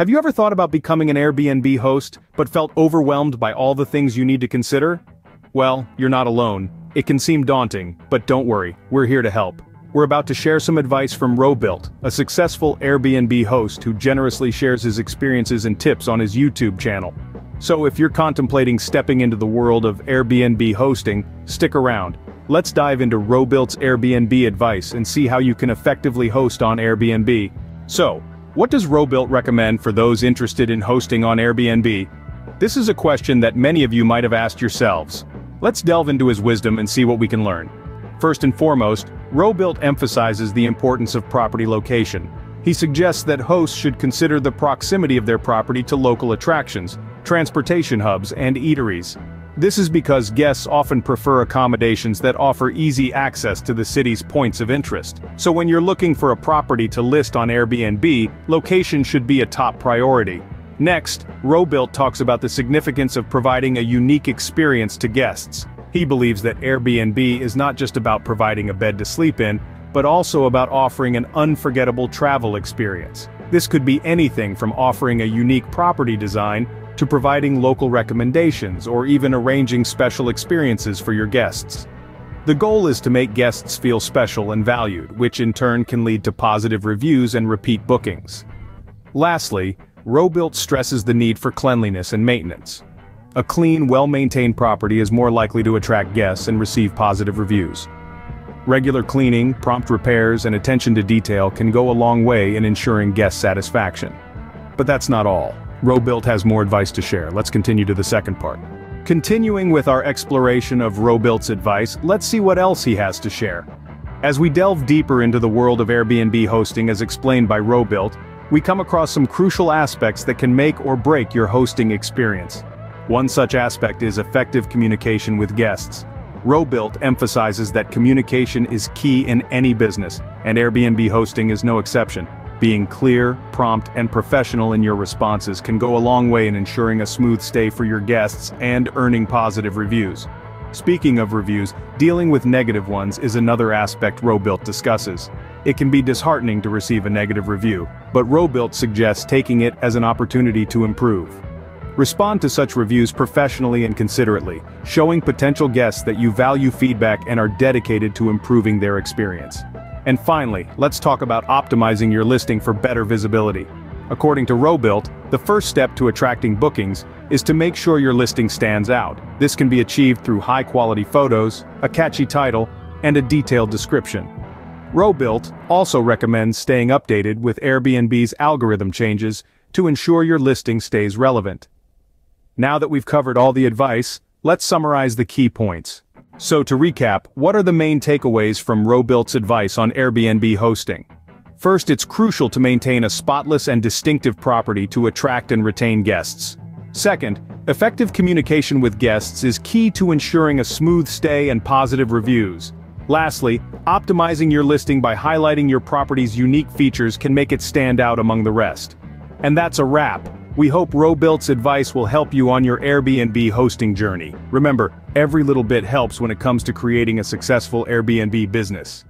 Have you ever thought about becoming an Airbnb host, but felt overwhelmed by all the things you need to consider? Well, you're not alone. It can seem daunting, but don't worry, we're here to help. We're about to share some advice from Robuilt, a successful Airbnb host who generously shares his experiences and tips on his YouTube channel. So if you're contemplating stepping into the world of Airbnb hosting, stick around. Let's dive into Robuilt's Airbnb advice and see how you can effectively host on Airbnb. So, what does Robuilt recommend for those interested in hosting on Airbnb? This is a question that many of you might have asked yourselves. Let's delve into his wisdom and see what we can learn. First and foremost, Robuilt emphasizes the importance of property location. He suggests that hosts should consider the proximity of their property to local attractions, transportation hubs, and eateries. This is because guests often prefer accommodations that offer easy access to the city's points of interest. So when you're looking for a property to list on Airbnb, location should be a top priority. Next, Robuilt talks about the significance of providing a unique experience to guests. He believes that Airbnb is not just about providing a bed to sleep in, but also about offering an unforgettable travel experience. This could be anything from offering a unique property design to providing local recommendations or even arranging special experiences for your guests. The goal is to make guests feel special and valued, which in turn can lead to positive reviews and repeat bookings. Lastly, Robuilt stresses the need for cleanliness and maintenance. A clean, well-maintained property is more likely to attract guests and receive positive reviews. Regular cleaning, prompt repairs, and attention to detail can go a long way in ensuring guest satisfaction. But that's not all. Robuilt has more advice to share. Let's continue to the second part. Continuing with our exploration of Robuilt's advice, let's see what else he has to share. As we delve deeper into the world of Airbnb hosting as explained by Robuilt, we come across some crucial aspects that can make or break your hosting experience. One such aspect is effective communication with guests. Robuilt emphasizes that communication is key in any business, and Airbnb hosting is no exception. Being clear, prompt, and professional in your responses can go a long way in ensuring a smooth stay for your guests and earning positive reviews. Speaking of reviews, dealing with negative ones is another aspect Robuilt discusses. It can be disheartening to receive a negative review, but Robuilt suggests taking it as an opportunity to improve. Respond to such reviews professionally and considerately, showing potential guests that you value feedback and are dedicated to improving their experience. And finally, let's talk about optimizing your listing for better visibility. According to Robuilt, the first step to attracting bookings is to make sure your listing stands out. This can be achieved through high-quality photos, a catchy title, and a detailed description. Robuilt also recommends staying updated with Airbnb's algorithm changes to ensure your listing stays relevant. Now that we've covered all the advice, let's summarize the key points. So to recap, what are the main takeaways from Robuilt's advice on Airbnb hosting? First, it's crucial to maintain a spotless and distinctive property to attract and retain guests. Second, effective communication with guests is key to ensuring a smooth stay and positive reviews. Lastly, optimizing your listing by highlighting your property's unique features can make it stand out among the rest. And that's a wrap. We hope Robuilt's advice will help you on your Airbnb hosting journey. Remember, every little bit helps when it comes to creating a successful Airbnb business.